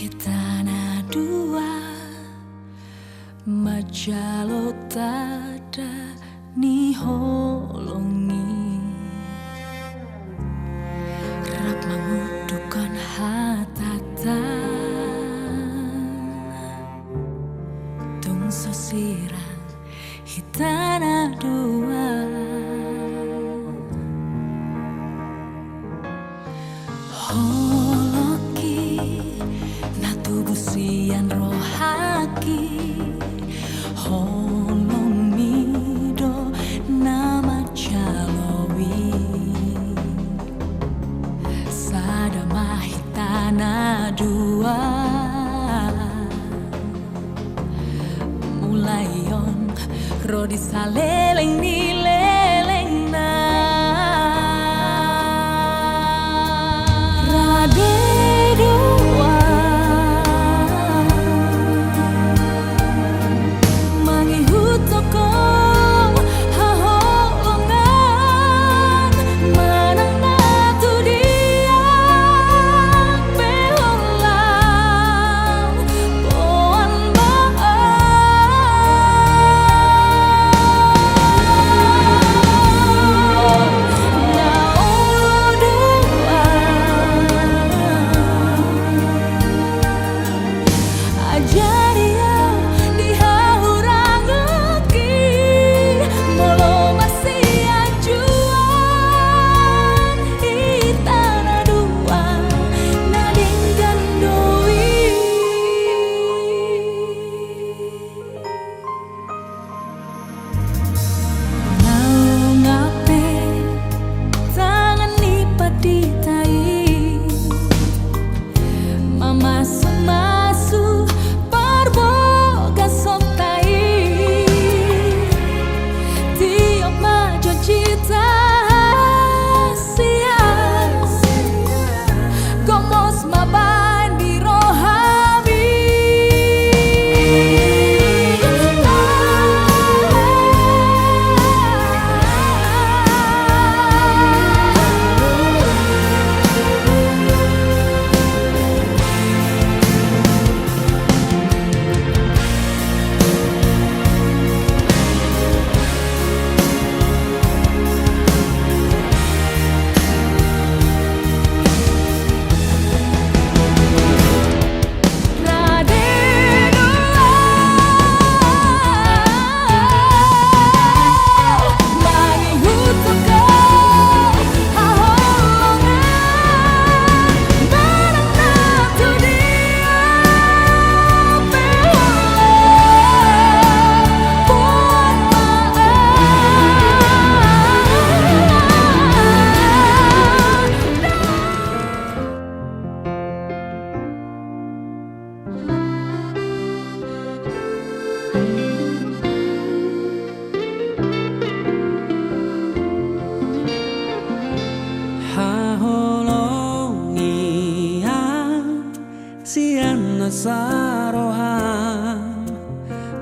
Hitana dua majalo tada ni holongi rap mengudukan hatatan tung sosirang hitana dua holoki na tubuh sian rohaki holomido nama calowi sadama hitana dua mulayon rodi saleleng ni leleng na rade dua mangihutoko haholongan manang na tu dia peholang poan masu parboga soptai tiap maju cita sia gomos maban di rohami sian saroham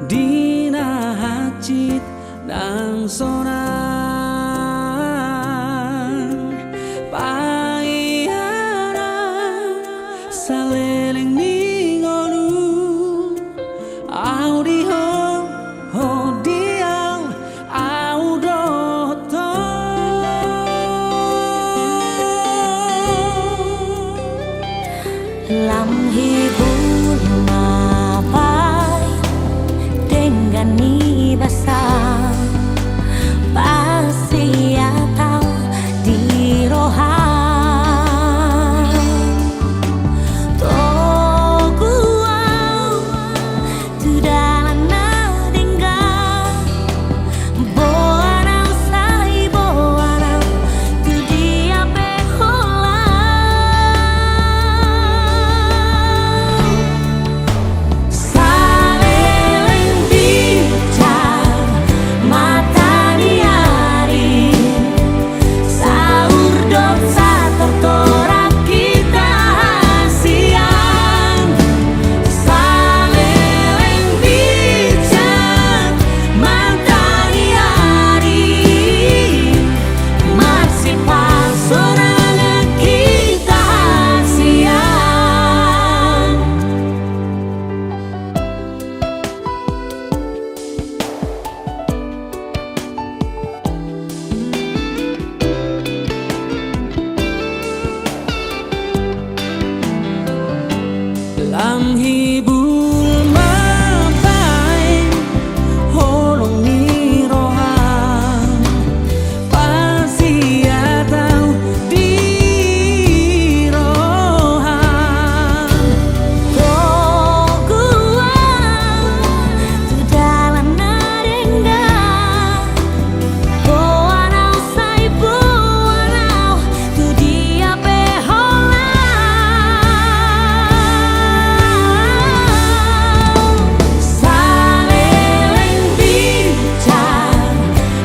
dina hacit dan sonan paiana saleleng ningonu audio hodiang audoto lam hibur mapai dengan ni basah pasti atau di rohan toguau tu dalam nadengga boanau sai boanau tu dia peholang saleleng di làm hi bul ma pai holong ni rohan pasti atau di rohan Kau kuat tu dalam narenga Kau anau saipu anau tu dia peholau Saleleng bincang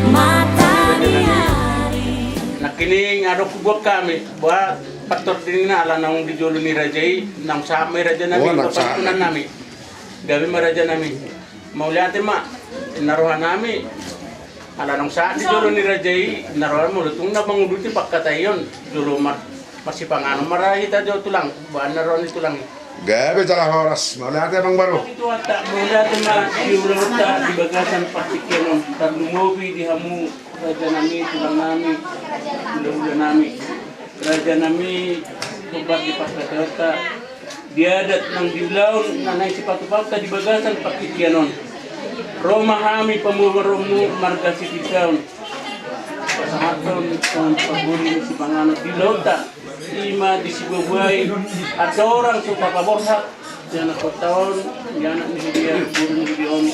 mata di hari Nakining ano kubok kami buat faktor din na ala nang dijolo ni Rajay nang sa may raja nami kapatunan nami gabi maraja nami mauliate ma naruhan nami ala nang sa dijolo ni Rajay naruhan mo tung na manguduti pagkatayon jolo masih pangano marahi ta jo tulang buan naruhan tulang Gabi jalan horas, mau lihat emang baru. itu ata mauliate ma diulata di bagasan patikyan tarlumobi di hamu raja nami tulang nami ulah nami raja nami bubar di Pasratata diadat ng dilaon na naisipatupagta di bagasan pakityanon Roma kami pamuwaromu marga si Tikaon pasamaton kung paguri si Panganot dilota ima di Sibubuay at orang sa papaborsak diyan ako taon diyan ni Hidiya guru ni Hidiyon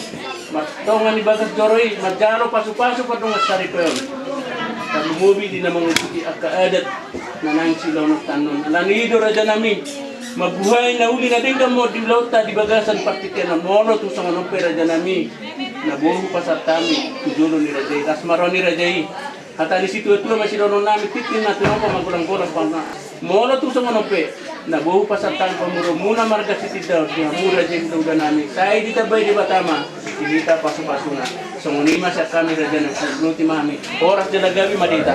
matongan ni Bagas Joroy magkano pasu-pasu pa nung asari ko yun Lumubi di namang ikuti akaadat na nang silaw ng tanon. Alanido raja namin. Mabuhay na uli na din mo di lauta di bagasan paktikyan ng mono to sa manong pera raja namin. Nabuho pa sa tami. Tujulo ni Rajay. Tasmaro ni Rajay. At alis ito ito naman silaw ng namin. Titin natin ako magulang-gulang pa na. Mono to sa manong pe. Nabuho pa sa tami pamuro. Muna marga si Tidaw. Kaya mura dyan luga namin. Say di tabay di batama. Hindi ta paso-paso na. So ngunima sa kami raja ng pagluti mami. Oras dyan gabi madita.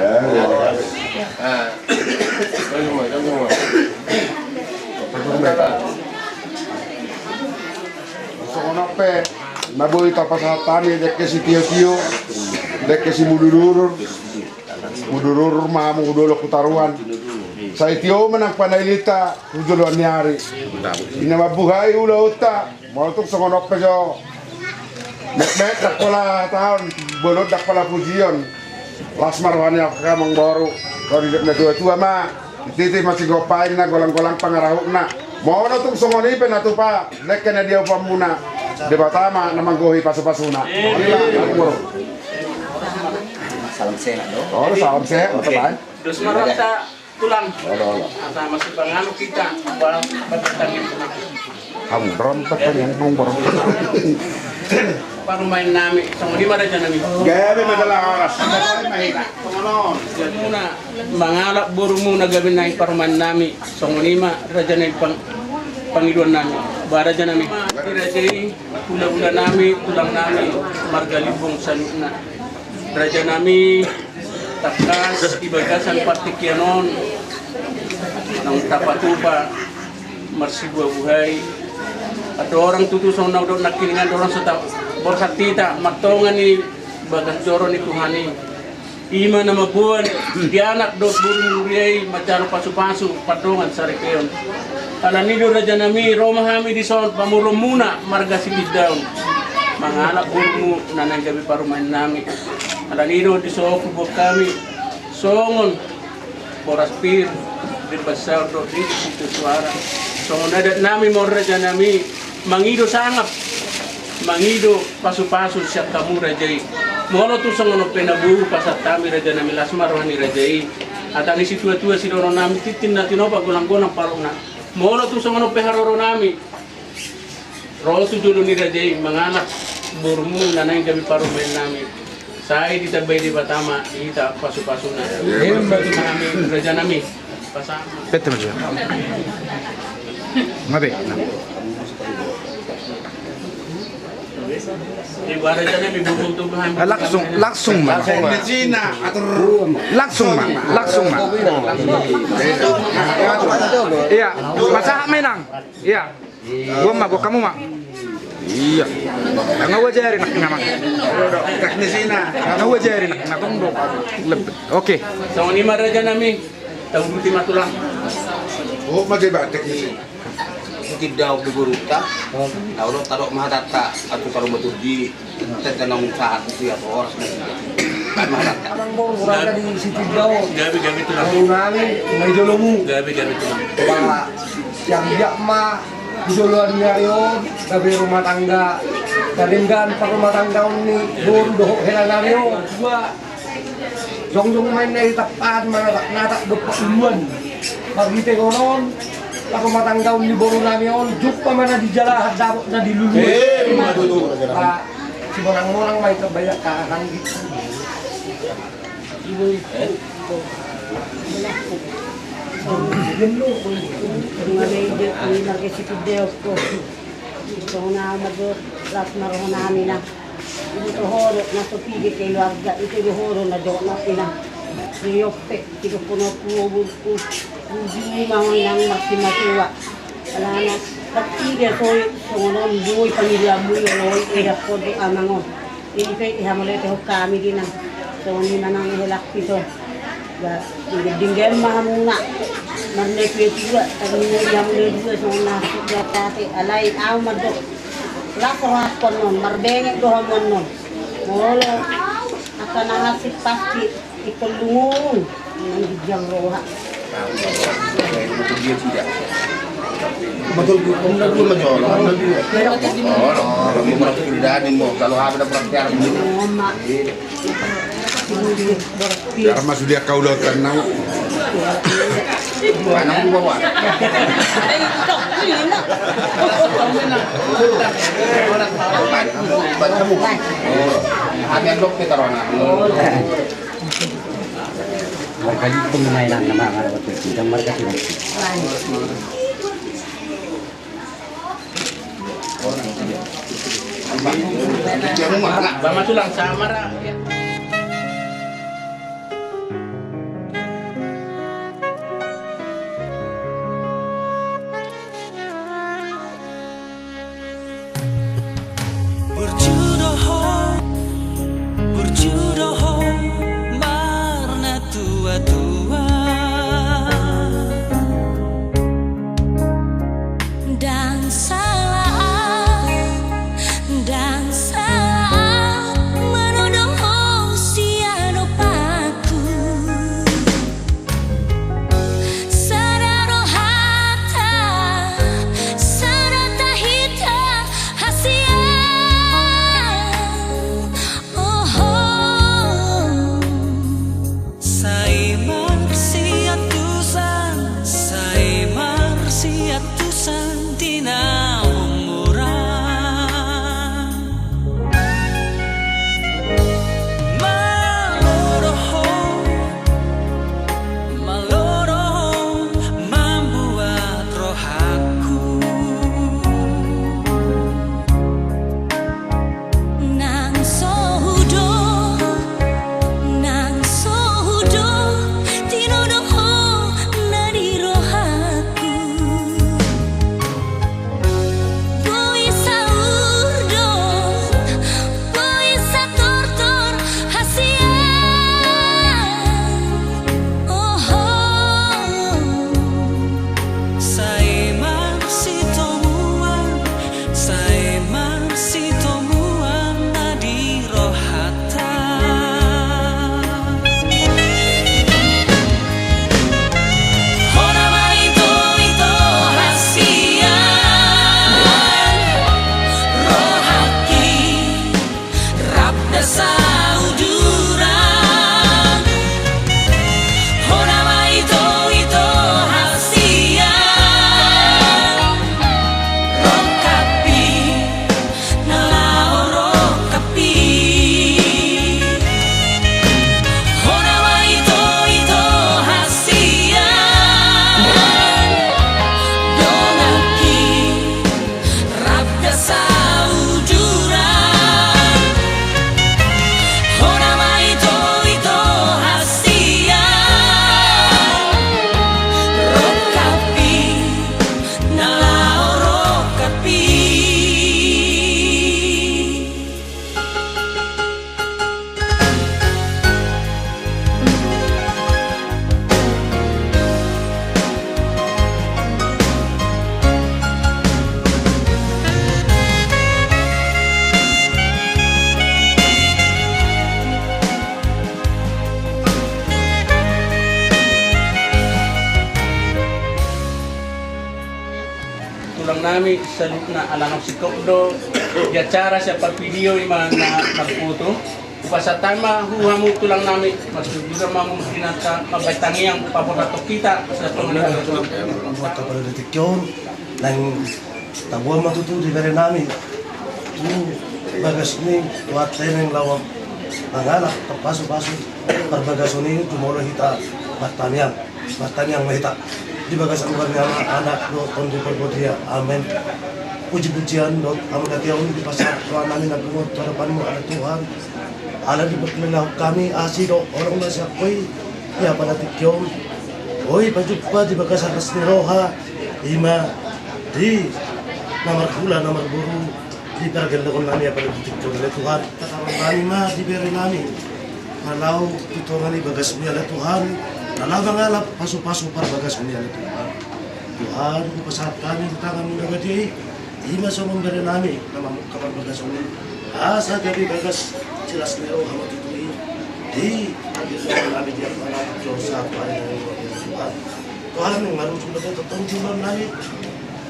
Sonope, naboy tapos sa tani dek si Tio, dek si Mudurur mamu udolo kutaruan. Sa Tio man ang panailita, udolo anyari. Inamabuhay ulauta, mau tuk sonope jo. Mek dak pala tahun, bolot dak pala pujian. Lasmar wanya kamang baru. Kalau di na tua mah, titi masih gopain na golang-golang pangarahuk na. Mau na tung songonipe na tupa, lek na dia pamuna. Di Batama namang gohi pasu-pasuna. Inilah aku bro. Salam sehat dong. Oh, salam sehat, teman. Terus marata tulang. Halo. Ata masih pangano kita. Walang pagkatangin tulang. Kamu rompet kan yang nomor. Paano main namin? Sa ngunima raja namin. Gabi madalang oras. Mahina. Tunganon. Yan muna. Mangalap buru muna gabi na iparuman namin. Sa ngunima raja na pangiluan namin. Baraja namin. Raja ula-ula namin, tulang namin. Margalibong sa na. Raja namin. Takas, ibagasan patikyanon. Nang tapatupa. Marsibua buhay. At orang tutusong na doon nakilingan orang sa borsak tita, matongan ni Bagas Joro ni Tuhani. Ima na mabuan, di anak do burung-buriyay, macaro pasu-pasu, patongan sa rekeyon. Alanido raja nami, Roma kami di son, pamuro muna, marga silid daon. Mga anak burung na nang gabi parumahin nami. Alanido di so kubok kami, songon, boraspir, dirbasaw do, di situ suara. Songon adat nami, mo raja nami, mangido sangap, mangido pasu-pasu siya kamu rajai. Molo tu songon penabu pasat kami raja nami lasmar wani rajai. At ani si tua-tua si doro nami titin natin o pagulang-gulang paruna. Molo tu songon peharoro nami. Rosu dulu ni rajai manganak burmu nanay gabi parumain nami. Say di tabay di Batama kita pasu-pasu na. Bagi nami raja nami pasama. Betul aja. Ngabe. Ibaratnya nami bubung-tubuhan. Langsung mah. Langsung mah. Iya, masa menang. Iya. Gua mah, kamu mah. Iya. Nggak wajarin nak. Teknisina. Nggak wajarin nak tunggu. Oke. So ni maraja nami. Tahu buti matulang. Oh, masih ba teknisina. daw biguruta. Nauro tarok mahatata atau tarok betuji. Tetanong saat siya po oras na siya. Mahatata. Parang mo, mura ka di si Tidaw. Gabi ito lang. Ang namin, may dulo mo. Gabi ito lang. Mga siyang diyak ma, duluan niya yun, gabi rumah tangga. Kalinggan pa rumah tangga ni Bur, doho hilang yun. Dua, jong main na itapan, mga natak dopa uluan. Pagite ko noon, pa rumah tangga ni Bur namin yun, juk pa man na di jala, hadapot na diluluan. Si morang-morang may kabayak kakanggi. Ngayon ang narkisipideo ko. Ito na madot maroon namin na. Ito horo na supigit kay Luarga. Ito horo na doon na ina. Riyokpe. Ito puno kubog ko. Hindi mga nang magsimatuwa. Wala na. Pagtigil ko sungon buhay pamilya mo yun. Ihap ko di amangon. Ito ihamulit ko kami din na. So hindi na nang ihilak ito. Dinggir maham na. Marne kuya tapi yang dua sana sudah tadi alai aw madok lako hakon non marbenge do hamon non molo akan nasib pasti ikulungun nang dijang roha Dia tidak. Betul pun nak pun menjual. Kalau tidak mo kalau ada praktek mama Biar mas dia kau dah tenang. Mana pun bawa. Hanya dok kita rona. Kali pengmainan nama orang itu dan mereka tidak. Bama tulang samara. Berjudoh marna tua-tua Dan salah menuduh siano paku Sararo hata sarata hita hasia Sai marsiatusan Tina nami sa na alanong si Kokdo, di acara siya pag-video yung mga magputo. Sa tama, huha mo ito lang namin, masugura mo kinata, mabaytangi ang paborato kita sa pangalan. Buat kepada detik yon, dan tabuan matutu di bere nami, tu bagas ni buat teneng lawam, nangalah terpasu-pasu, perbagas ini cuma oleh kita batanian mahita, di bagas angguannya anak do kondi perbodia, amin. Puji-pujian do, amin katiaun di pasar tuan nami nabungot hadapanmu ada Tuhan. Ala di berkenalah kami asido orang nasa koi ya pada tikyom oi pajuppa di bagas atas niroha ima di nomor gula nomor buru di pergelakon nami pada tikyom oleh Tuhan katakan kami ma di beri nami kalau tutongan di bagas miala Tuhan lalu mengalap pasu-pasu par bagas miala Tuhan pasal kami di tangan menjaga dia ima so memberi nami nama kapan bagas ini asa jadi bagas jelas nero hama tutui di akhir nabi dia pada dosa pada Tuhan Tuhan yang baru sudah tertentuan nabi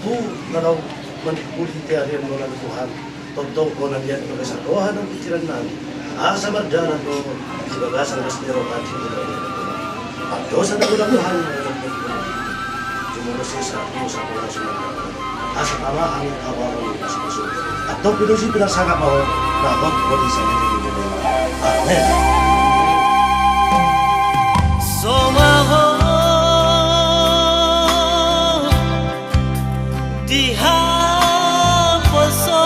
tu kalau menikmati tiada mengenal Tuhan tonton konan dia berbeza Tuhan dan pikiran nabi asa berjalan do di bagasan nero hati dosa dan Tuhan cuma sisa dosa asa Allah angin awal masuk atau pidosi tidak sangat mau dapat bodi saya di dunia. Amin. Somaho dihaposo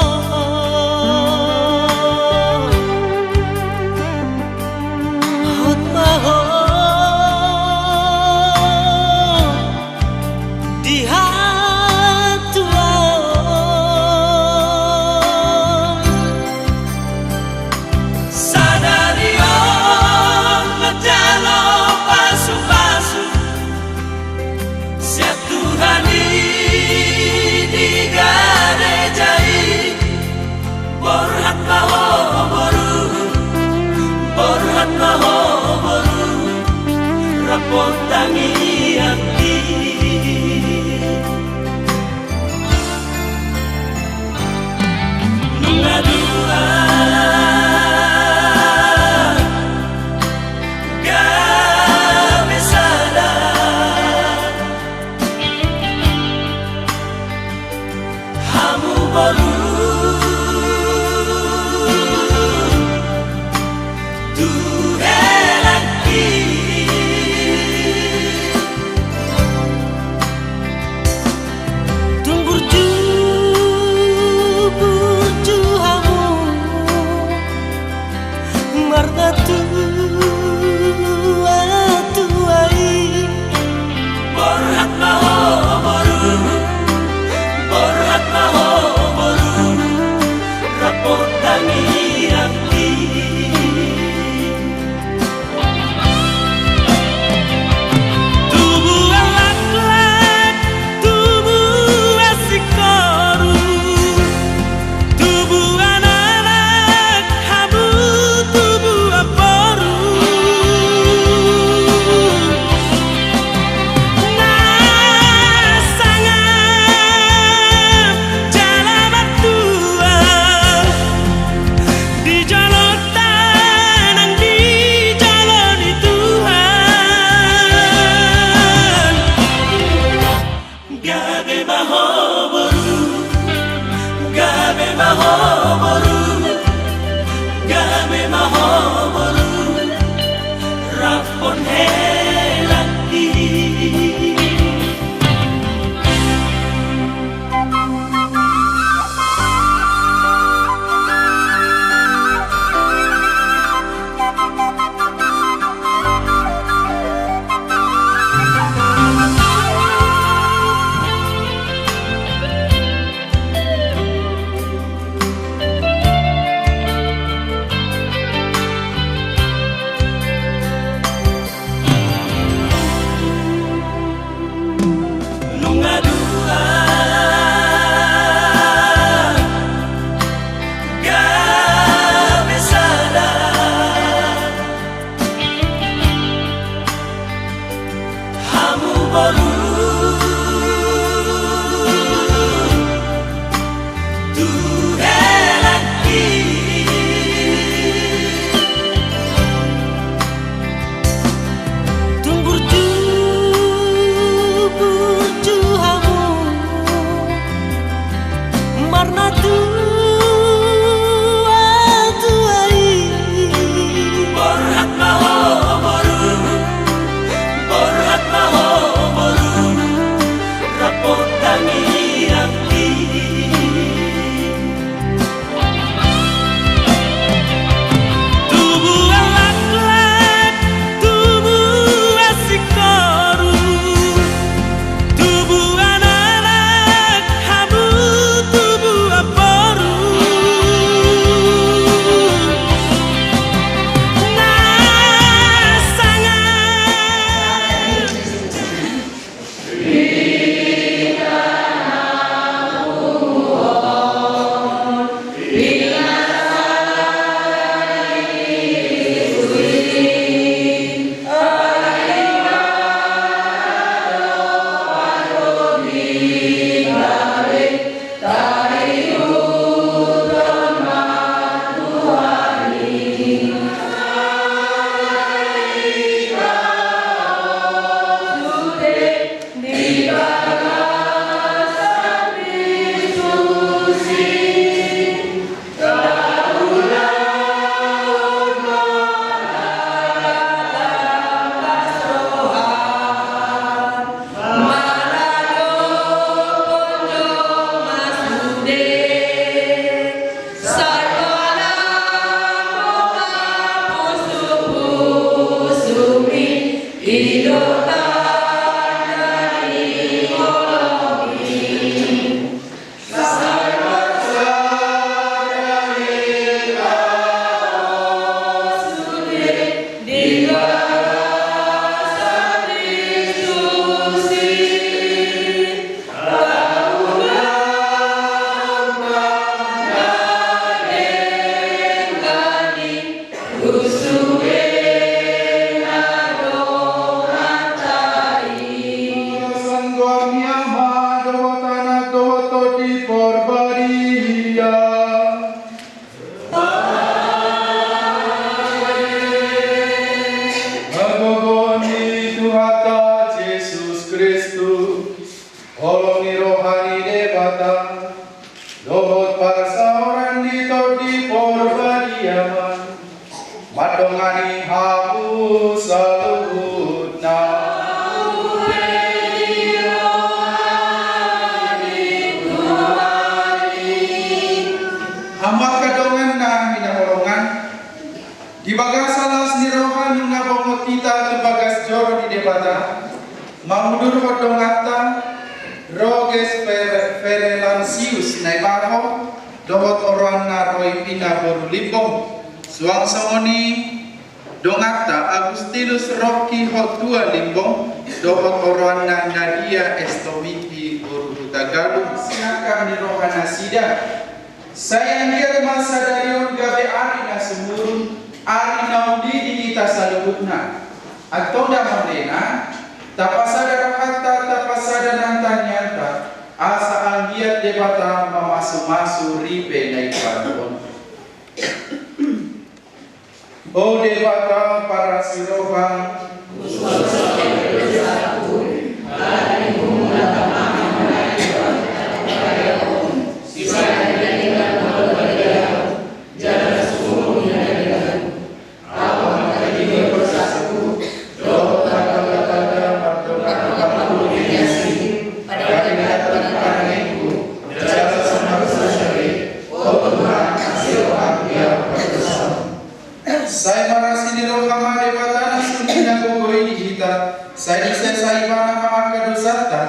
hotmaho Pontangi hati Nungadua Gawe sadar Hamu baru di porbaria. Agogoni Tuhata Yesus Kristus, olongi rohani debata, dohot parsaoran dito di porbariaman, madongani hapus saluhutna. Hamba kadongan na minaholongan, di bagas salas ni rohan yung nabongot kita tu bagas joro di debata, mamudur hodongata, roges ferelansius na ibaho, dohot orang na roy pina boru limbong, suang songoni dongata Agustinus Rocky hotua limbong, dohot orang na Nadia Estomiti boru Tagalu, siakam ni rohan asida. Saya lihat masa darion gabe ari na semurun, ari naudi di kita saluhutna. Atau dah mamlena, tapasada hatta tapasada nantanyanta, asa anggiat debata mamasu-masu ribe na iparon. O debata para sirohang, saya marasi di rohama debata nasun pinagogoi di kita. Saya disesai mana maaka dosata,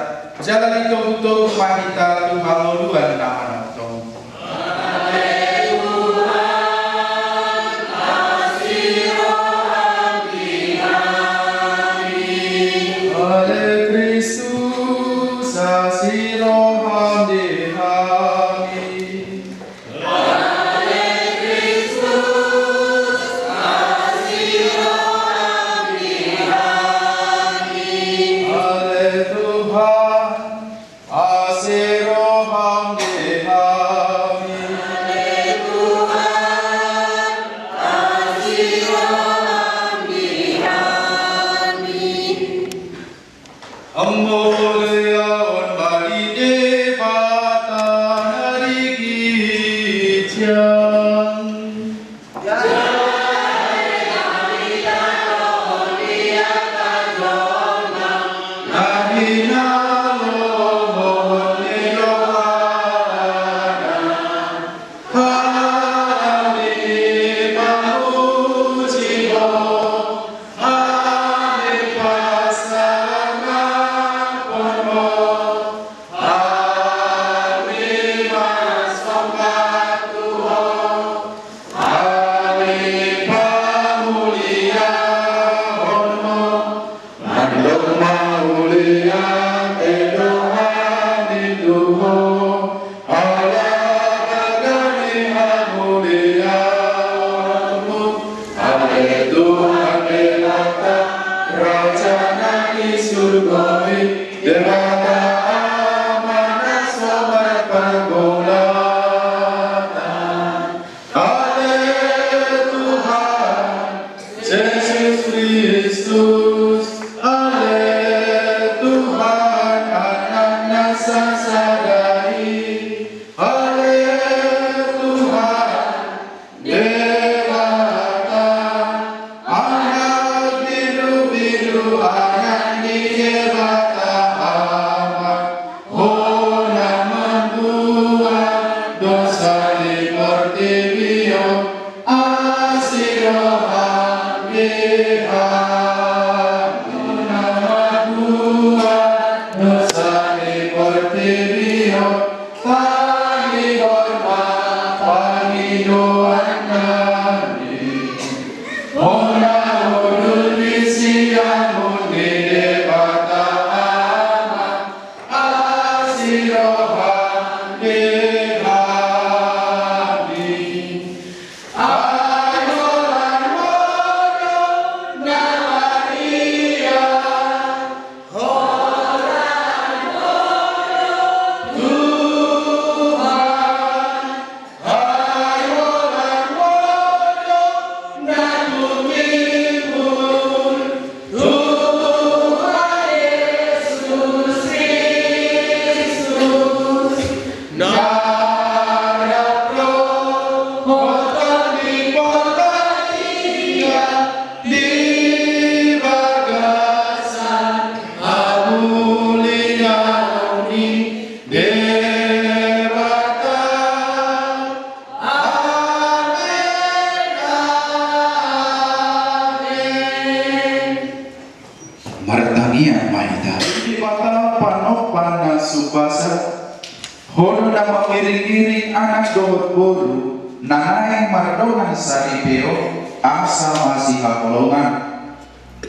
jalan itu butuh mahita tuhangoluan nama notong. Ale Kristus asiroham dehami. supasa hono na mengiring-iring anak dohot boru nanay mardongan saripeo asa masih hakolongan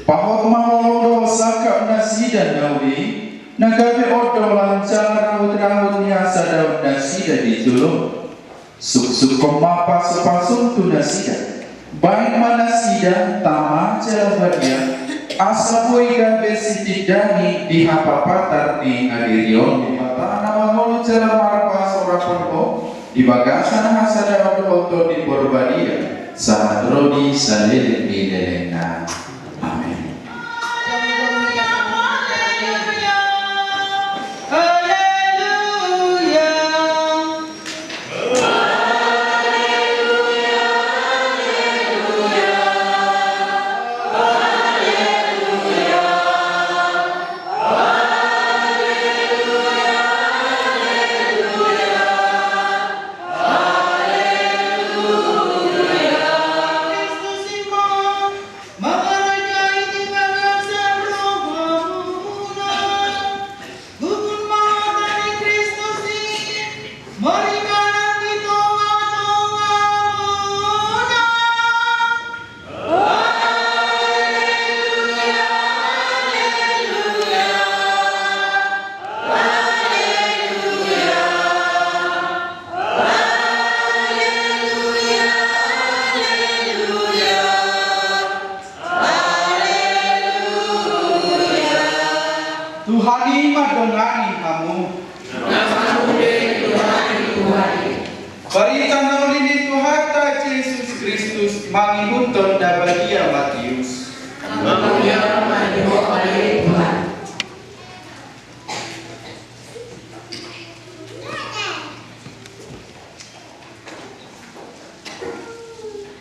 pahot maholo saka nasida nawi nagabe odo lancar raut-raut niasa daun nasida dijulung suk-suk komapa sepasung tu nasida baik manasida tama jalabadia asa bui gabe sitidani di hapapatar ni adirion di mata nama ngolu jala marpa soraponko di bagasan hasada odo di Borbadia saat rodi salilin di delena. Amin. Tuhani madongani kamu. Berita nolini Tuhata Yesus Kristus mangihutun dabadia Matius.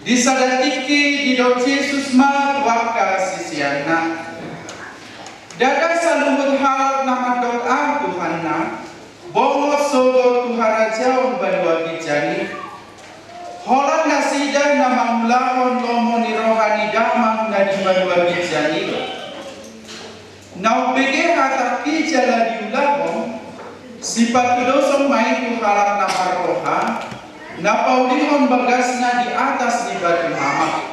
Disadatiki di dot Yesus ma waka sisiana. Dada salumut hal nama doa Tuhanna bongo sogo Tuhara jaun badua bijani holan nasida nama mulahon lomoni rohani damang nadi badua bijani nau bege hataki jala diulahon sifat dosong main Tuhara nama roha napaulihon bagasna di atas di batu hama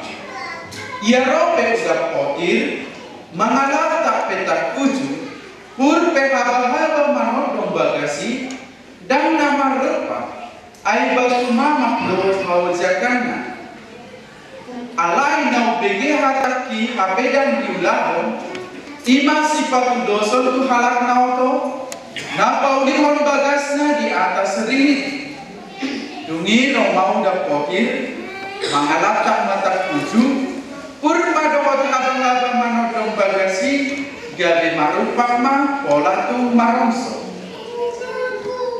ia rope udah potir mangalap tak petak kuju pur pehaba-haba manodong bagasi dan nama repa ai batu mamak doa mawajakana alai nau bege hataki habedan diulahon ima sifat doson tu halak nauto napaulihon bagasna di atas rini dungi no mau dapokir mangalap tak mata kuju pur madot haba-haba manodong bagasi gabe marupama pola tu marongso.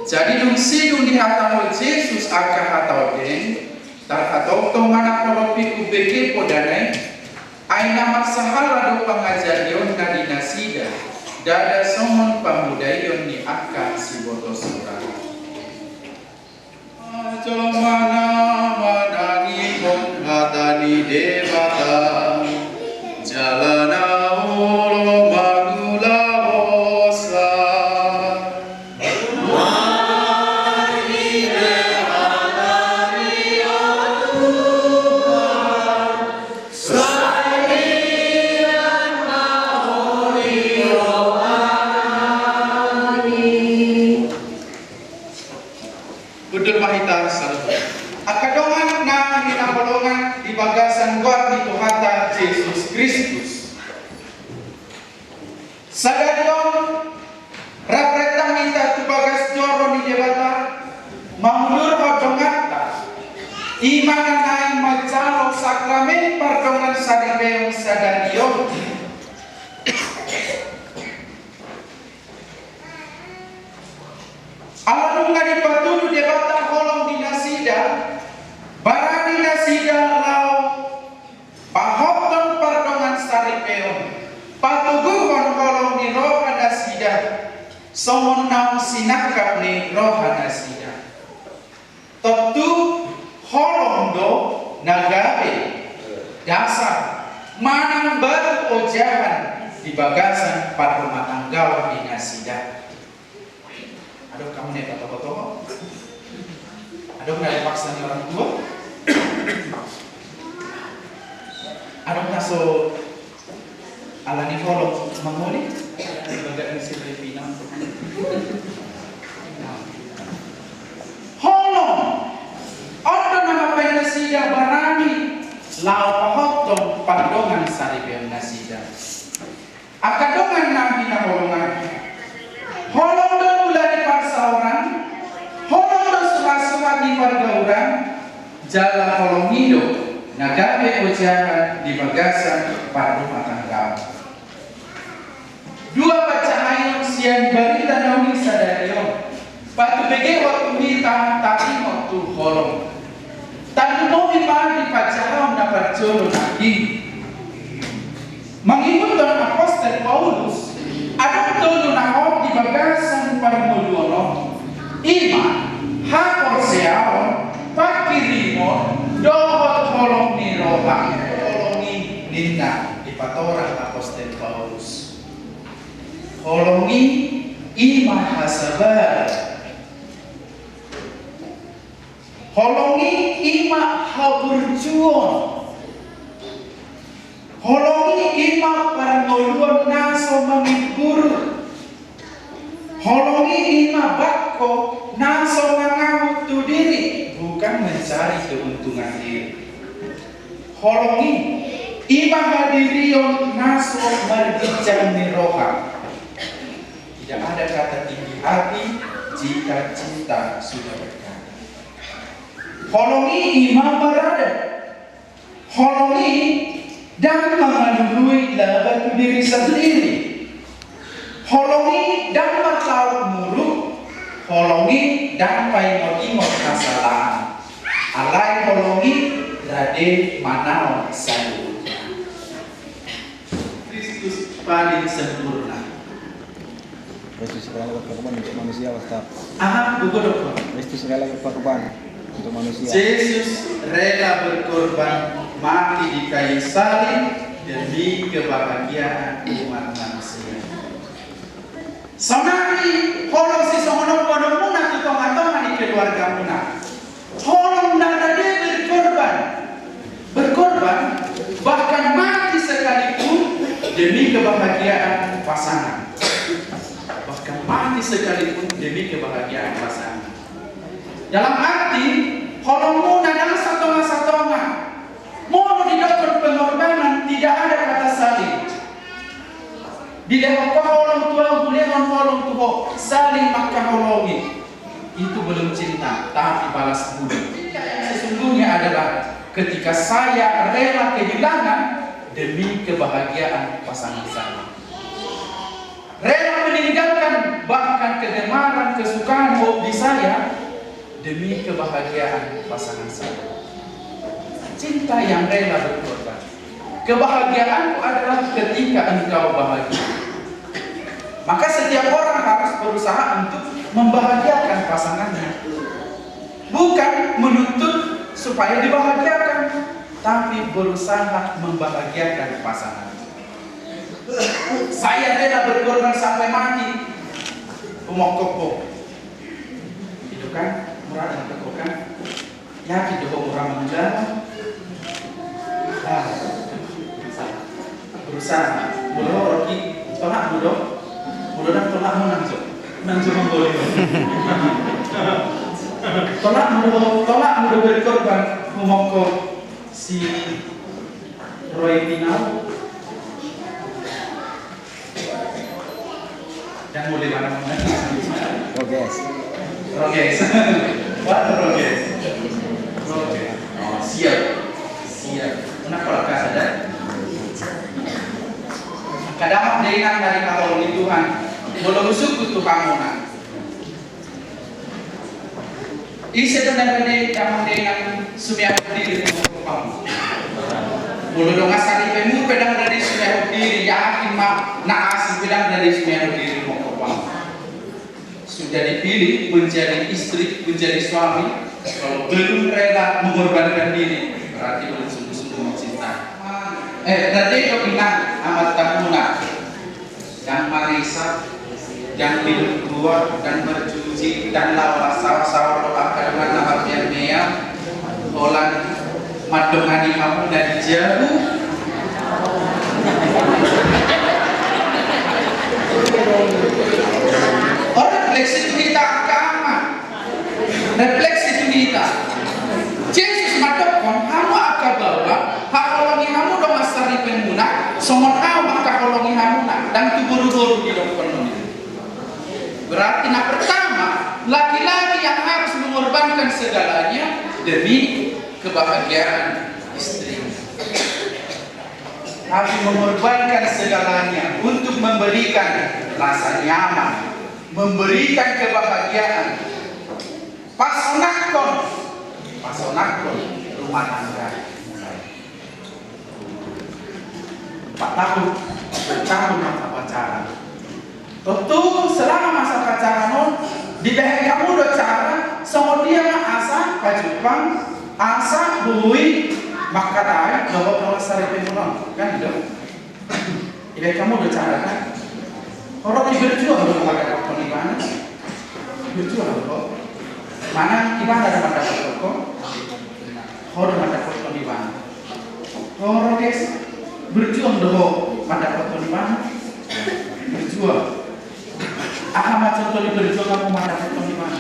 Jadi dung sidung di hatau Yesus aka hatau den tar hatau to mana kolopi ubeke podane aina masahala do pangajarion na dinasida dada somon pamudayon ni aka si boto surah. Jomana manani mon hatani dewata jalana ulo magula hosa mani dehatani otuhan sairan mahoni rohani Budul mahitan saludo akadongan na hinapolongan di bagasan God ni Tuhata Yesus Kristus. Sadadion rapretang kita tu bagas joro ni debata manglur hodongata iman nai macalo sakramen pardongan saripeo sadadion alanung ngadi patudu debata holong dinasida barani nasida lau pahoton pardongan saripeo patuguhon holong ni roha nasida somon nam sinakap ni roha nasida tentu holong do nagabe dasar manang baru ojahan di bagasan pada rumah tangga di nasida Dok nggak paksa nih orang tua. Adok naso alani holong mangoli. Bagai isi Filipina. Holong. Odo nama penasida barani. Lau pahotong pandongan saribian nasida. Akadongan nabi na holongan. Holong do mulai paksa orang. Holong do surat-surat di warga orang. Jala holong hidup. Nagabe ucapan di bagasan pada rumah tangga. Dua pacahayang siang barita nauni sadarion. Patu bege waktu kita tapi waktu holong. Tadi mau di pacahayang dapat jodoh lagi. Mengikutkan apostol Paulus, ada jodoh nakon di bagasan parmuduono. Ima hakor seaon pakirimon dohot holong ni rohang holongi ninda di patorang apostol Paulus. Holongi ima hasabar. Holongi ima haburjuon. Holongi ima parangoluan naso mangiburu. Holongi ima bakko naso ngangamuk tu diri, bukan mencari keuntungan diri. Holongi ima hadirion naso margijan niroha. Tidak ada kata tinggi hati jika cinta sudah berkata. Holongi ima berada. Holongi dan mengadului laba diri sendiri. Holongi dan matlauk muruk. Holongi dan paimot-imot kesalahan. Alai holongi rade manau sayu. Kristus paling sempurna. Kristus rela berkorban untuk manusia, Ustaz. Begitu. Kristus rela berkorban untuk manusia. Yesus rela berkorban mati di kayu salib demi kebahagiaan umat manusia. Sonari holong si songono podo muna tu tonga-tonga di keluarga muna. Holong narade berkorban bahkan mati sekalipun demi kebahagiaan pasangan. Bahkan mati sekalipun demi kebahagiaan pasangan. Dalam arti holong muna dalam satonga-satonga. Mau didokter pengorbanan tidak ada kata salib. Bila kau holong tua boleh holong tua saling maka holongi. Itu belum cinta tapi balas budi. Sesungguhnya adalah ketika saya rela kehilangan demi kebahagiaan pasangan saya. Rela meninggalkan bahkan kegemaran kesukaan hobi saya demi kebahagiaan pasangan saya. Cinta yang rela berkorban. Kebahagiaanku adalah ketika engkau bahagia. Maka setiap orang harus berusaha untuk membahagiakan pasangannya. Bukan menuntut supaya dibahagiakan, tapi berusaha membahagiakan pasangan. Saya rela berkorban sampai mati. Umokoko. Itu kan murah dan teko kan? Ya kita murah menjalan. Berusaha. Mudah roki tolak mudah. Mudah dan tolak nangso menggolong. Tolak mudah berkorban umokko si Roy Pinau. Dan mulai mana-mana. Roges. What Roges? Oh, siap. Kenapa ada? Kadang dengan dari katoloni Tuhan, belum suku Tuhan mana? Isi dan dengan sumia diri Tuhan. Mulu dong asal ibu pedang dari sumia diri, yakin mak naas pedang dari sumia diri Tuhan. Sudah dipilih menjadi istri, menjadi suami, kalau belum rela mengorbankan diri, berarti belum sungguh-sungguh mencintai. Tadi kau ingat amat tamuna dan marisa dan hidup keluar dan bercuci dan lawas sawah-sawah doa dengan nama Tuhan madongani kamu dari jauh. Refleksi itu kita agama, refleksi itu kita. Yesus madokon kamu akan bawa hakolongi kamu dong asari pemuna, somon kamu maka kolongi kamu dan tuburu-buru di dalam penuh. Berarti pertama, laki-laki yang harus mengorbankan segalanya demi kebahagiaan istri. Harus mengorbankan segalanya untuk memberikan rasa nyaman, memberikan kebahagiaan. Pasonakon rumah tangga mulai 4 tahun masa pacaran. Tentu selama masa pacaran di daerah kamu udah cara sama dia asa pajupang asa bui maka tahu bahwa sari penuh kan gitu. Di daerah kamu udah cara kan orang berjuang untuk ada penipuan berjuang kok mana ibadah ada pada kok orang pada penipuan orang guys berjuang dong pada penipuan berjuang macam contoh di berjuang kamu pada penipuan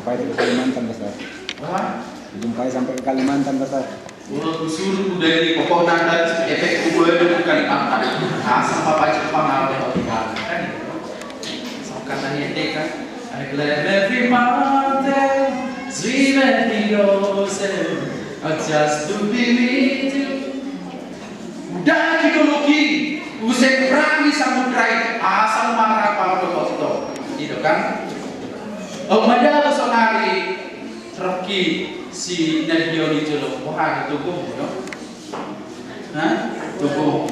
Sampai ke Kalimantan besar. Jumpai sampai ke Kalimantan besar. Suruh dari pokok nada efek kubur itu bukan diangkat. Sama baca pengaruh atau tidak. Kan? So katanya kan. I climb every mountain, swim every ocean, just to be with you. Udah ideologi, usai berani samudrai, asal marah kalau betul. Itu kan? Mada sonari Rocky si Nadio di Jolo, wah itu tubuh bro, tubuh,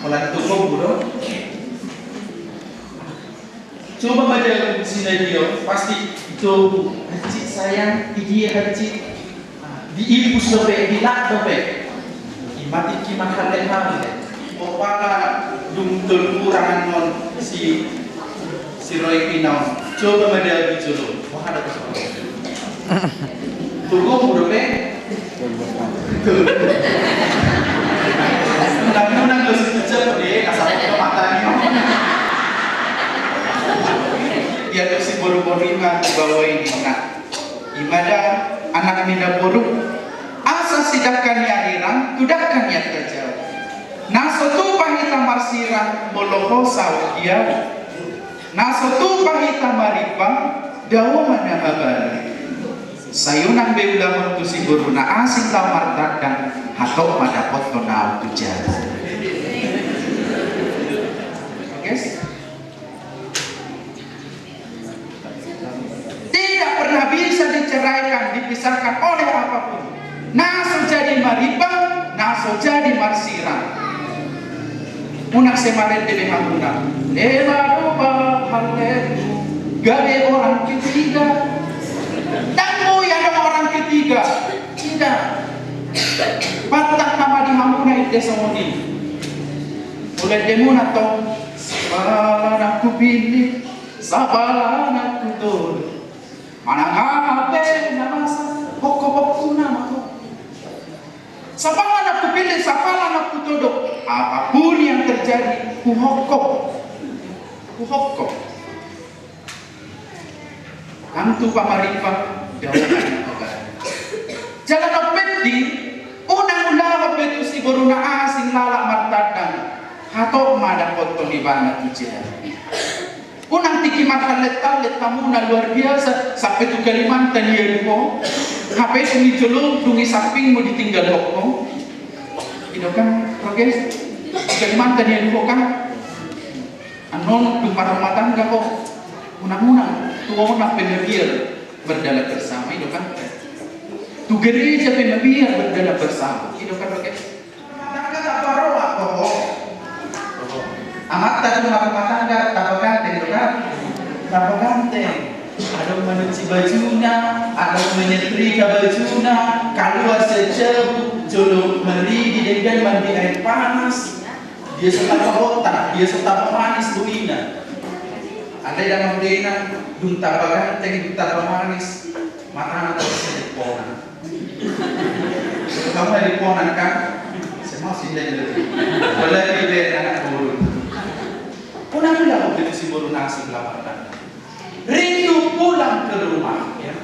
kalau tubuh bro, coba baca si Nadio pasti tubuh, kecil sayang, dia kecil, diibus dope, dilak dope, mati kimak hal-hal, opala dumtul kurangan non si Roy Pinau, coba baca di Jolo, wah ada kesempatan. Tunggu berapa? Mudah-mudahan gak setuju deh, asal itu matanya. Dia tuh si boru-boru ingat bawa ini nak. Imada anak mina boru, asa sidakan ya irang, tudakan ya terjauh. Nasotu pahita marsirang moloho sawakia, nasotu pahita maripang dawa mana abadi. Sayunan beulah si guru na asing lamar dan hatok pada potonal tujar. Guys, tidak pernah bisa diceraikan, dipisahkan oleh apapun. Naso jadi maripang, naso jadi marsirang. Unak semarin debe hamuna. Ela doba halleru, gawe orang ketiga. Danmu yang ada orang ketiga tidak patah nama di hamuna itu semoni oleh demuna tong sabalan aku pilih sabalan aku tur mana ngabe nama pokok nama sabalan aku pilih sabalan aku tuduk apapun yang terjadi kuhokok Antu pamaripang dawakan jalan opeti unang-unang opetu si boruna asing lalak martadan hatok madapot di bana tujian unang tiki matalet-talet tamuna luar biasa sampai tu Kalimantan ya ko hape sini jolong dungi sampingmu ditinggal hokko itu kan guys Kalimantan ya ko kan anon rumah tangga kok unang-unang tuh nak penabir berdalam bersama itu kan tuh gereja penabir berdalam bersama itu kan oke tak kata paroa kok amat tak rumah tangga tak ganteng itu kan tak ganteng ada mencuci bajunya ada menyetrika bajunya keluar sejauh jolo meri dengan mandi air panas dia serta otak dia serta manis buina ada yang membina dunta baganteng, dunta pemanis mata atau seliponan. Kamu seliponan kan? Semua sih lebih. Boleh dibeli anak buru. Kenapa tidak waktu itu si buru nasi melapar? Rindu pulang ke rumah. Ya.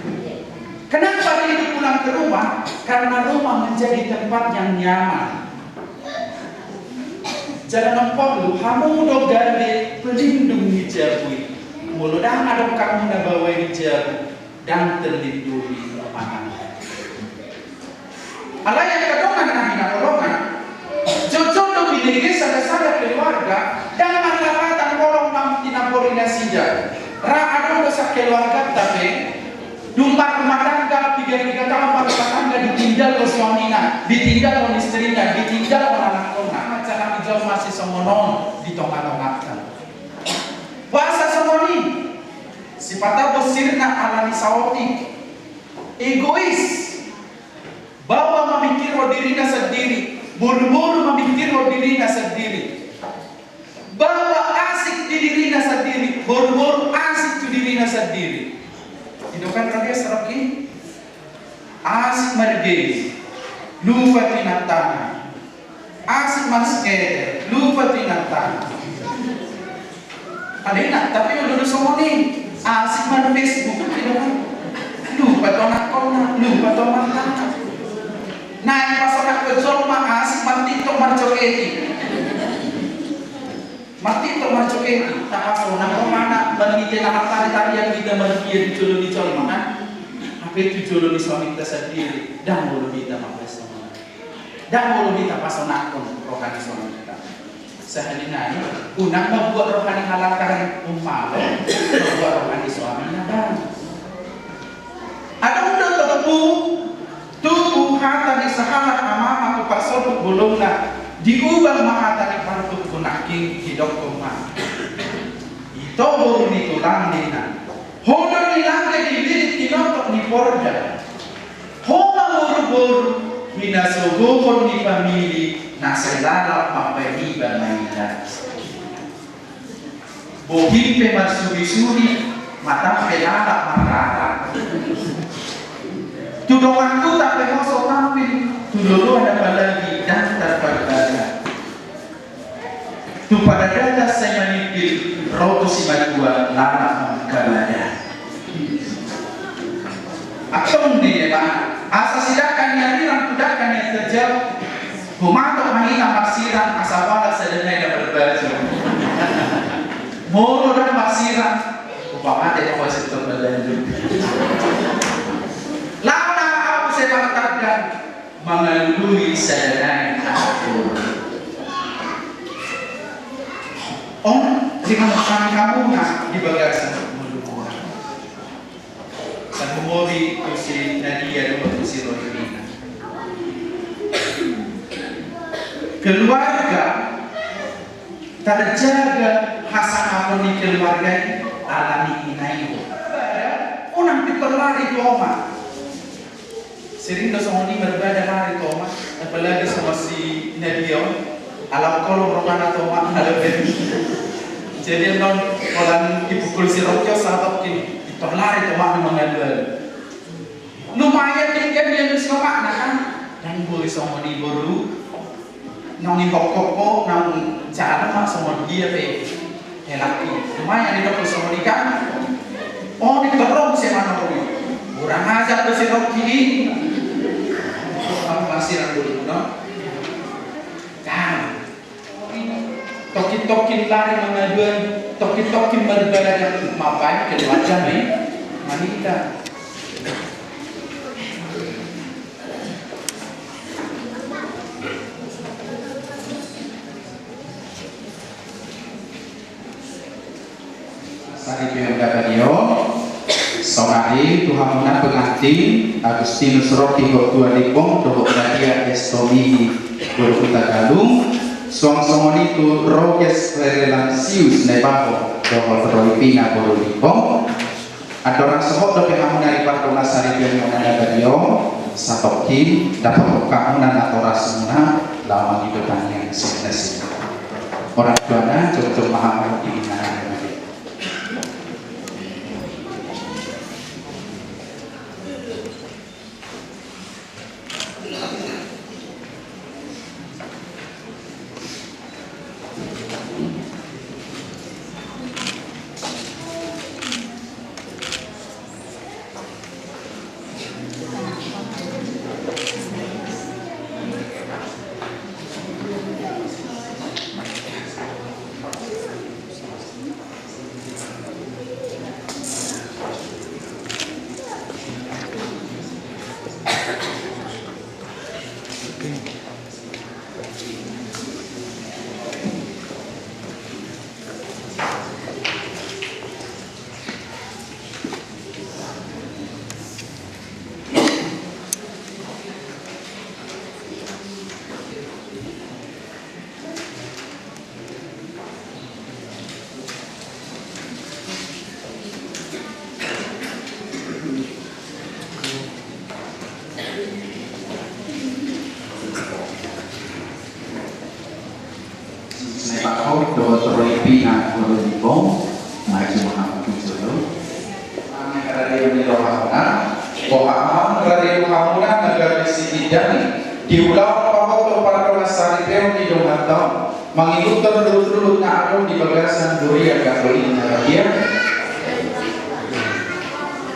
Kenapa rindu pulang ke rumah? Karena rumah menjadi tempat yang nyaman. Jangan nampak lu, kamu udah gade pelindung hijabui. Mudah ada kamu nak bawa hijab dan terlindungi rumah. Allah yang kedongan nabi nakolongan, jodoh binege sada keluarga dan marlapatan kolong nam tinaporinasi jah. Ada dosa keluarga tapi dumpat rumah tangga 3 tahun rumah tangga ditinggal oleh suaminya, ditinggal oleh istrinya, ditinggal oleh anak-anak. Macam kami jauh masih semonon di tongkat-tongkatkan. Bahasa semoni sifatnya bersirna alani saotik, egois, bahwa memikir dirinya sendiri, buru-buru memikir dirinya sendiri, bahwa asik di dirinya sendiri, buru-buru asik di dirinya sendiri. Itu kan rakyat seraki asik mergei, lupa tinatana, asik masker, lupa tinatana. Ada enak, tapi udah semua nih asik main Facebook, tidak kan? Lupa tonak, lupa tonak. Nah, pas orang kecil mah asik mati to marcoketi. Mati to marcoketi, tak masuk nak mana bermitra nak tari-tarian kita berpikir di colo mana? Apa itu colo di suami kita sendiri dan boleh kita mampus semua. Dan boleh kita pasang nakon rohani suami kita. Sehari-hari, unang membuat rohani halakar umpama, membuat rohani suaminya bang. Ada udah terbu, tubuh hata di sahalat amama tu pasoduk bolongna, diubah mahata di partuk kunaking hidup kumah. Itu baru ditulang dina. Honor nilang di bilik tinotok ni porda. Homa buru-buru minasuguhon ni pamili. Naselalap mampeniba mainan. Bohim pe marsuri-suri, mata pelalap marara. Tudonganku tak pemoso tampil, tudoro ada lagi dan terperdaya. Tu pada dada saya menipil, roto si badua lalap kalada. Atong ni pak, asa sidakan yang dirang tudakan yang terjauh. Humatok mahina maksiran asabala sedenai dan berbaju. Mulu dan maksiran upamate ko sa itong belanjut. Lana ako sa pagtagdan mangalului sedenai aku. Jika makan kamu na di bagasan mulu. Dan memori ko si Nadia dan si Rodrina. Keluarga terjaga hasan apa ni keluarga alami inai. Unang diperlari toma. Sering dosa ini berbeda lari toma. Apalagi sama si Nadia. Alam kalau romana toma ada beda. Jadi non orang ibu polisi rokyo sahabat ini diperlari toma mengalir. Lumayan tinggal dia nusa makna kan. Dan boleh sama ni baru. Nang ni koko nang cara mah sama dia pe laki lumayan di dokter sama dia kan oh di terong si mana orang kurang ajar tu si Rocky ini kamu masih dulu no kan tokin lari mengaduan tokin berbeda mapai ke wajah ni manita. Sari Pemdakadio, Sonari Tuhamunan pengantin Agustinus Rocky Gotua Dipong, Dobo Nadia Estomi Goruta Galung, Song-songoni tu Roges Verelansius Nebaho, Dobo Roipina Goru Dipong, Adorang Sohok Dope Hamunari Partona Sari Pemdakadio, Satokin, Dapat Kamunan atau Rasuna, Lama di depannya Sebenarnya orang tuanya Contoh Mahamud di radio ni rohamuna Bohamam radio hamuna negara sididani diulang pahoto para saripeo di dongatau mengikutan dulu na adong di bagasan duri agak beli dia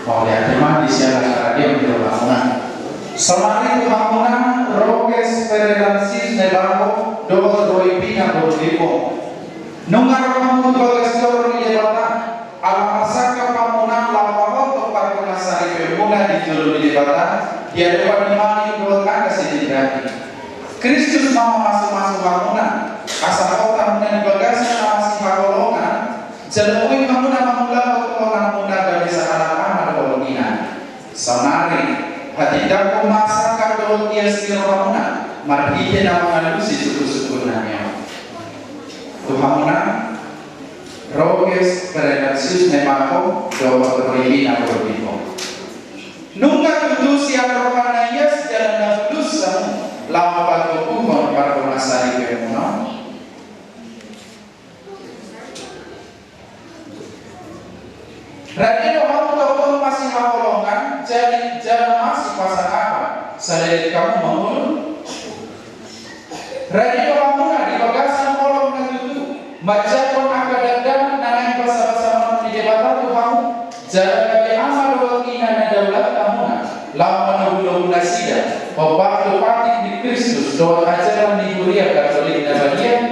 mau lihat teman di siaran radio di rohamuna samari hamuna roges peredansis nebaho do roipina bordipo nungar hamun bagas dor di debata ala asaka pamuna lapahoto para saripeo muna di julu di debata dia depan mani bukan kesididani Kristus mau masuk bangunan asal kota muna di bagasan masih pakolongan jalui mamuna mamula pakolongan muna dari sekarang kolonginan sonari hati daku masa kadol tias kiromuna marhide nama manusia syukur-syukurnya Tuhamuna roges peredaksius nemako doa terlebih na berbibo nunga kudus yang rohana yes jalan kudus lama batu umur para penasari kemuno radio hamu masih maholongan jadi jalan masih pasang apa saya kamu mau radio hamu di bagasan kolom dan tutu macam akadadam nanang bahasa-bahasa di debata tu kamu jalan bagi amal wakina na daulat kamu lama nabulu nasida waktu patik di Kristus doa ajaran di Kuria Katolik dan bagian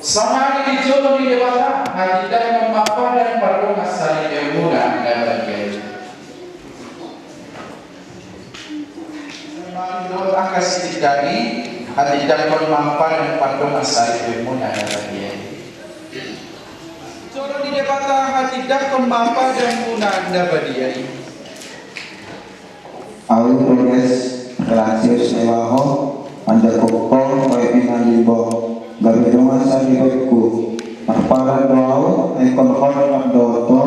sama di jodoh di debata hati dan memapadan pardon asali emuda dan bagian memang doa kasih dari hati dan memapadan pardon asali emuda dan bagian jodoh di debata hati dan memapadan emuda dan bagian Awi progres relasius ewaho anda kokol kaya pinalibo gabidongan sa libetku marpala doao ay konhon ang doto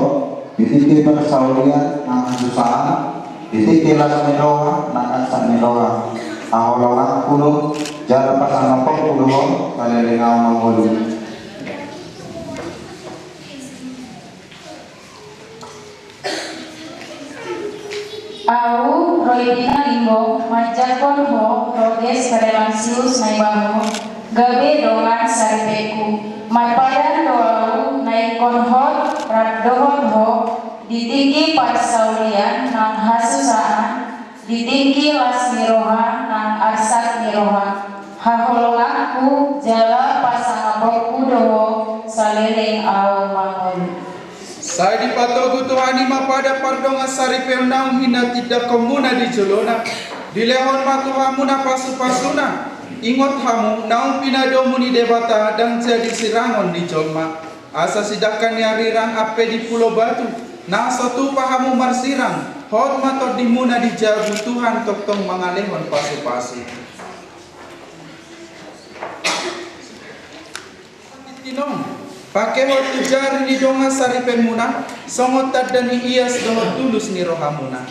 itiki persaulian ng asusaan itiki las meloha ng ansa meloha ahololang kulo jala pasanapang kulo kalilingaw mangulo Au roibina limbo majakon ho roges perelansius naibaho gabe dongan saripeku marpadan doau naikon ho raddohon ho ditinggi parsaulian nang hasusaan ditinggi las miroha nang arsak miroha haholongaku jala pasangabokku doho saliring au mangol saya dipatogu Tuhan ima pada pardonga sari pemnau hina tidak komuna di jolona di lehon matu hamuna pasu-pasuna ingot hamu naung pinadomu ni debata dan jadi sirangon di jolma asa sidakan yarirang ape di pulau batu na sotu pahamu marsirang hot matot dimuna di jabu Tuhan toktong mangalehon pasu-pasu tinong pakai waktu jari di donga sari pemuna songot dan ias dohot tulus ni rohamuna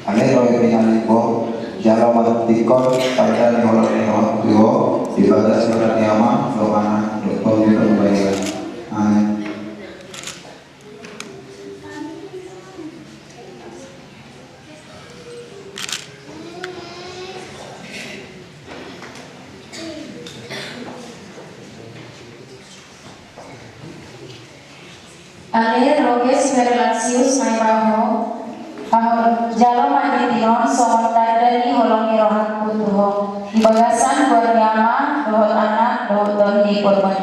ale roy pinalibo jalo matikon pada niholo niholo di bagas surat nyama doana dokter di pembayaran Ale roges verlasius naibaho jalo mandition sohon tadani holongi rohan putuho di bagasan bernyama dohot anak dohot doni korban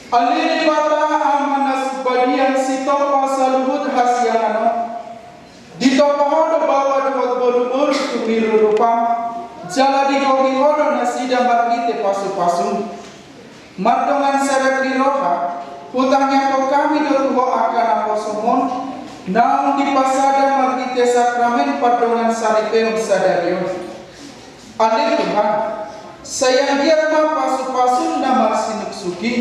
alini bata amanas badian sitopa saluhut hasianano ditopa hodo bawa dohot bolumur tumiru rupa jala di gogi hodo nasida markite pasu-pasu mardongan seret di roha, putangnya kau kami dotuho akan aposomon, naung di pasada margite sakramen pardongan saripeo sadarion. Ale Tuhan, sayang dia ma pasu-pasu nama sinuk suki,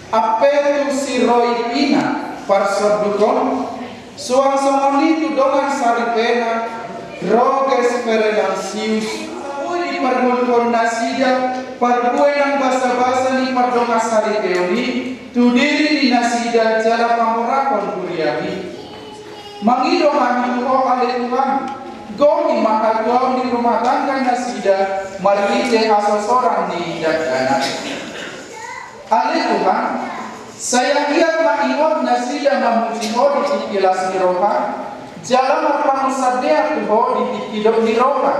apetu si roi pina parsordukon, suang somoni tu dongan saripena, roges perelansius, di parmulkon nasida, parbuenang basa-basa ni pardongan saripeo ni, tu diri di nasida jala pamurakon kuriahi. Mangido kami tuho ale Tuhan, Gomi maka tuau di rumah tangga nasida marite asosoran di dadana. Ale Tuhan, saya lihat maingot nasida mamucimo di kilas di roha, jalan apa musadea tuho di tikidok di roha.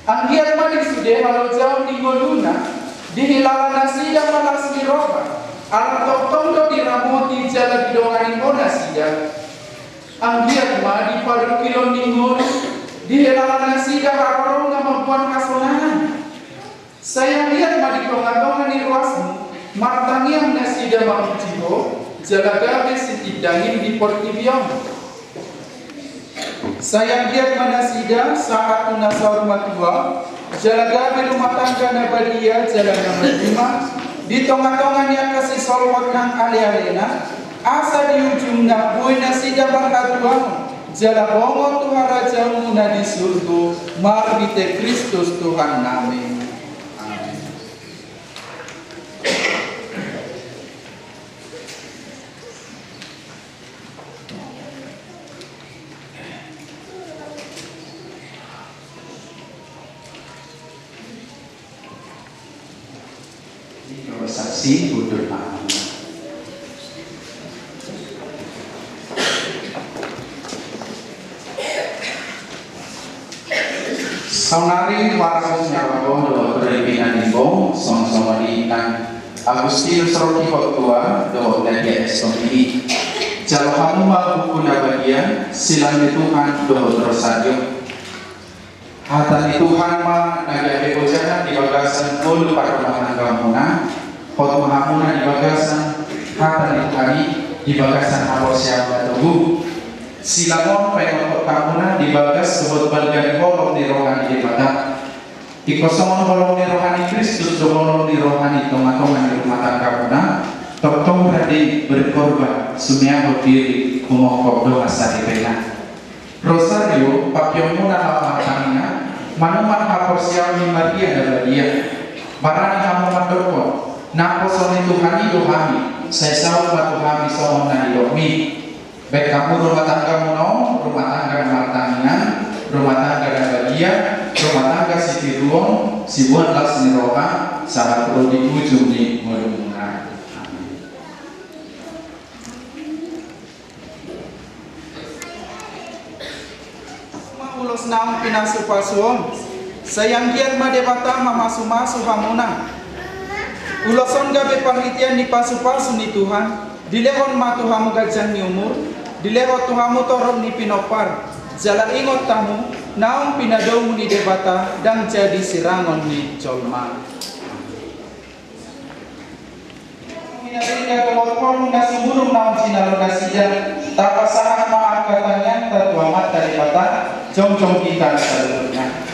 Anggiat mani sudah kalau jauh di goluna, di hilalan nasida malas di roha. Alam tok-tok di ramoti jalan di dongan ingo nasida. Anggiat ma di padu kilon ningon di helalan nasida harorong na mampuan kasonahan. Saya lihat ma di tongan-tongan di ruasmu martangiang nasida mamuciho jalagabe sitidangin di portibion. Saya lihat ma nasida saat tunasaur matua jalagabe rumah tangga nabadia jalaga melima di tongan-tongan yang kasih solwat nang ale-alena asa di ujungnya buih nasida berkatuan jala bongo Tuhan Rajamu na di surga marbite Kristus Tuhan nami. Amin. Saksi budur paham. Saunari warung nyawa do berlipinan ibo song-song diikan Agustinus Rocky Hotua do Nadia Estomi jalo kamu mau buku nabagian silang di Tuhan do tersadio hatan di Tuhan ma naga bebojana di bagasan ulu pada rumah tanggamuna hotu hamuna di bagasan hatan di Tuhan di bagasan haposya batubu silangon pengen kamuna di bagas sebut balgani holong di rohani di mata ikosongon holong di rohani Kristus holong di rohani tomatongan di rumah tangga kamuna totong tadi berkorban sumia berdiri kumokok doa sari pena Rosario papiomuna lama kamina manuman haposya mi Maria daladia barani hamu mandoko naposoni Tuhani dohami saya sawu matuhami somon nadi domi. Baik kamu rumah tangga muno, rumah tangga martanginan, rumah tangga dabagia, rumah tangga siti ruang, si buan laksini roha, sahabat perlu di ujung di murmuna. Ulos naung pinasu pasuon, sayang giat madebata mamasu-masu hamuna. Uloson gabe panitian di pasu-pasu ni Tuhan, dilehon matuhamu gajang ni umur. Dilewat Tuhamu torom ni pinopar jala ingot tamu naung pinadong ni debata dan jadi sirangon ni colma minarinya kemotpon na sumurung naung sinalo nasida tapasahan maaf katanya tertuamat dari bata jong-jong kita seluruhnya.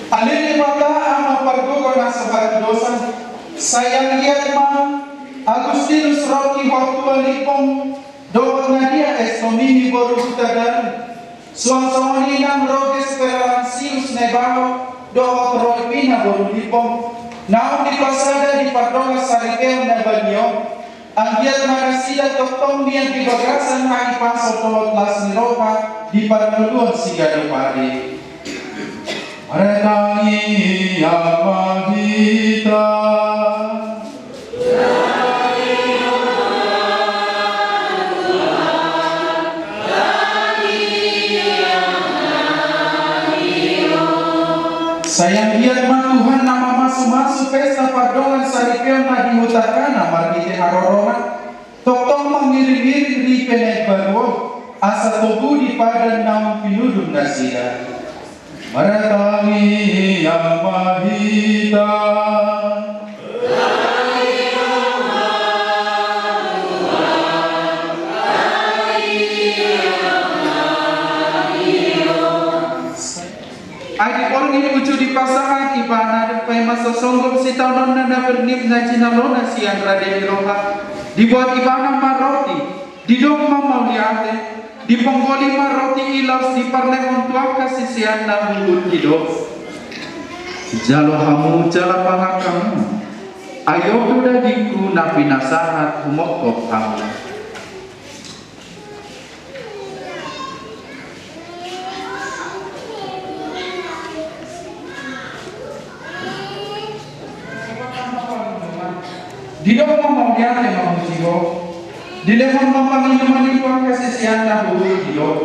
Alini mata ama pergugo na sabat dosa sayang lihat ma Agustinus Rocky Hotua Lipong doon na dia estomini boru hutadan suang-suang inang roges perelansius nebaho doon roipina boru Lipong naung di pasada di pardonga saripeo na banyo ang giat marasida toktong niyan di bagasan hai paso doon las niropa di parmuluan si Gadupari. Retangi apa kita sayang giat ma Tuhan nama masu-masu pesta pardongan saripeo na dimutakana margite harorongan toktong mengiring-iring di penet baruo asa tubuh di padan naum pinudum nasida maratangi yang mahita Adi orang ini ucu di pasangan ibana dan pai masa songgom si tahun nanda bernip na cinalona siang raden roha dibuat ibana maroti di dogma mauliate di penggoli maroti ilas di parlemon tua kasisian na mulut hidup jalo hamu jala pangakamu ayo udah diku napi nasahat humokop hamu di dalam memaulian memang musiko di lemon memang itu kasisian na bulu hidup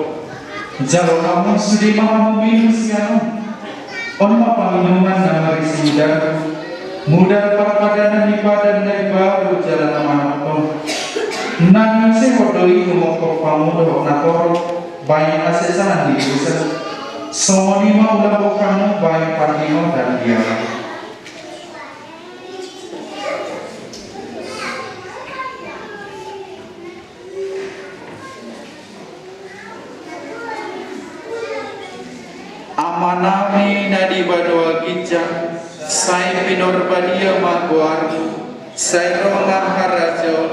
jalo kamu sudah mau minum siang on minuman na marisi mudah perpadanan ibadah dan baru jalan amanatong nang sehodoi umokok pamudo nakoro bayi asesan di usaha soni mau labo kamu bayi pandino dan dia amanami nadi badua gijang sai pinor badia maguar sai rongan harajon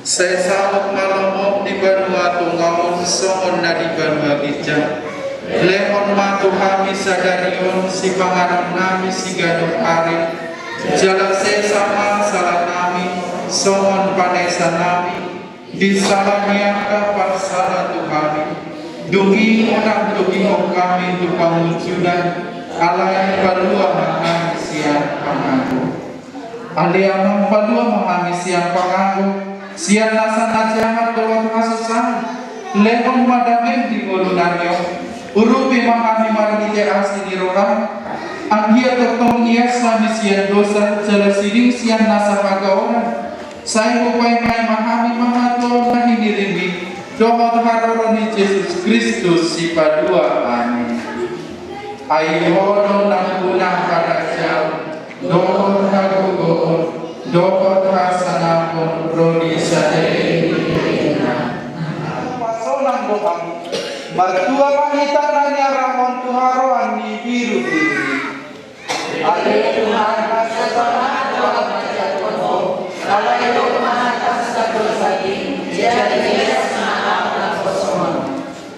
sai sauk malamok di badua tungamun songon nadi badua gijang lemon matu kami sadarion si pangaran nami si ganuk ari jala sesama salah nami songon panesa nami di salamiaka parsala tuhami Dungi orang dungi kami untuk pamunculan alai palua mahami siang pangaku aliamang palua mahami siang pangaku siang nasana jahat berwat masusan lemon madamem di golunanyo urupi mahami margite asli di roham anggia tertong ias nami siang dosa jala siding siang nasa pagaoran saya upai mai mahami mahato nahi dirimi doa haroroni Yesus Kristus si padua amin ayo nanggunang pada jauh doa hagogon doa hasanapun roni sadei pasolang doang mertua pangitananya ramon tuharoan di biru biru ada Tuhan kasih Allah itu maha kasih lagi jadi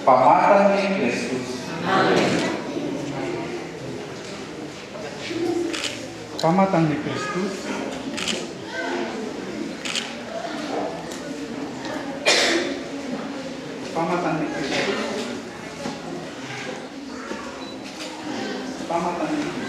pamatan ni Kristus. Amin. Pamatan ni Kristus. Pamatan ni Kristus. Pamatan ni Kristus.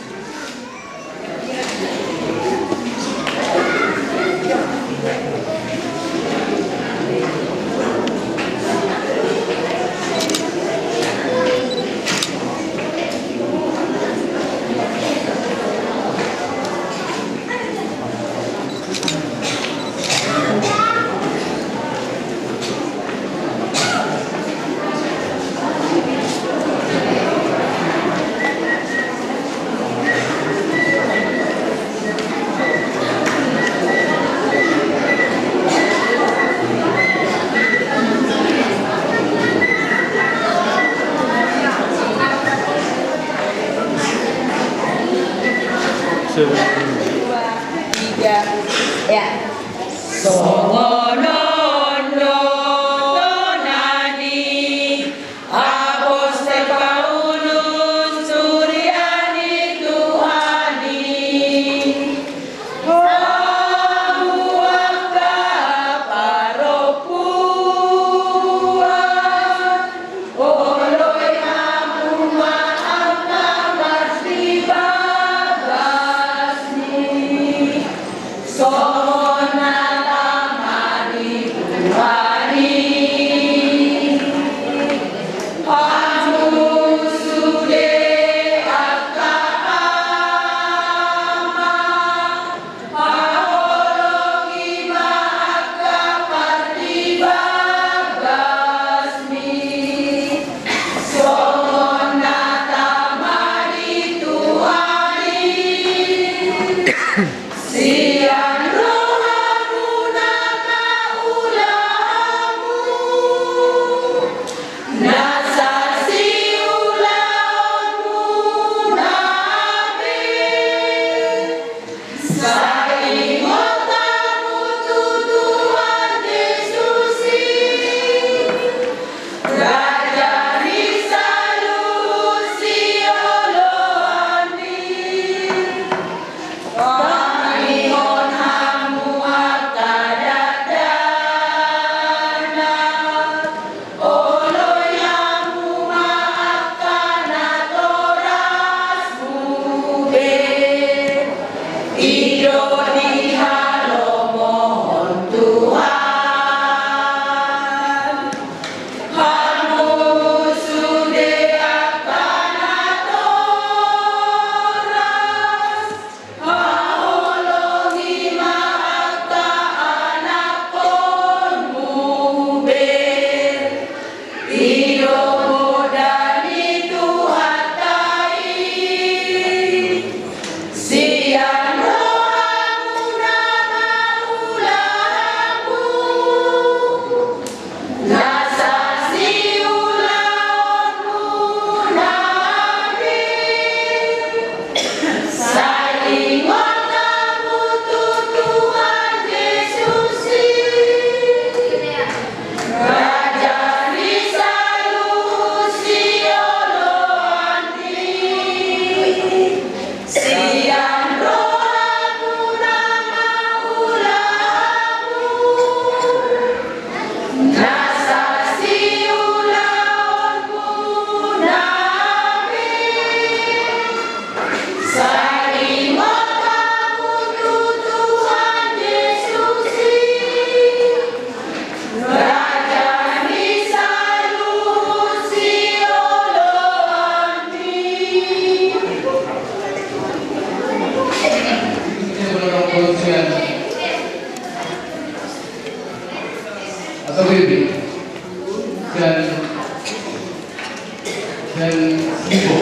Ibu.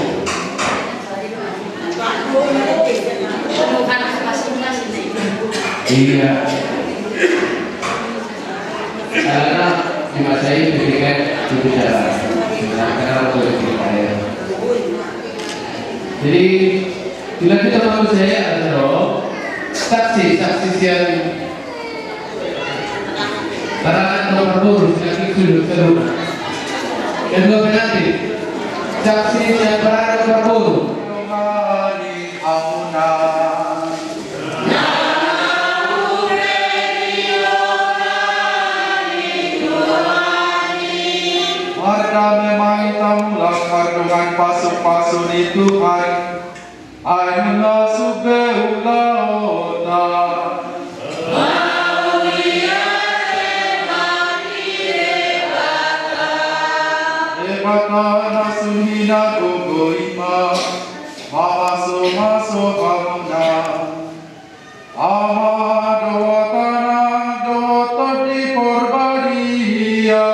Iya. Karena di masa ini diberikan berbicara, karena boleh berbicara. Jadi bila kita mau saya adalah saksi yang para nomor buruk yang itu seru. Kedua penanti saksi yang para nomor buruk. Kami mahitam lakar dengan pasuk-pasuk di Tuhan Aina subheulauta Rebata nasuhina gugoima Mahaso hamuna Ahadotana dototi korbaria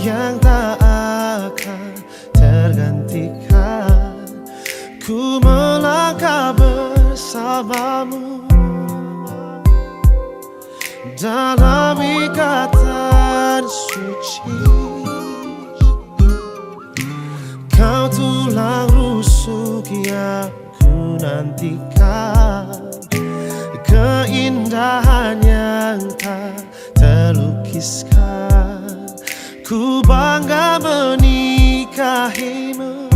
yang tak akan tergantikan. Ku melangkah bersamamu dalam ikatan suci. Kau tulang rusuk yang ku nantikan, keindahan yang tak terlukiskan. Ku bangga menikahimu,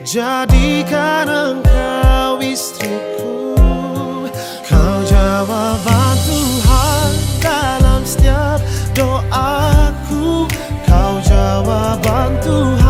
jadikan engkau istriku. Kau jawaban Tuhan dalam setiap doaku. Kau jawaban Tuhan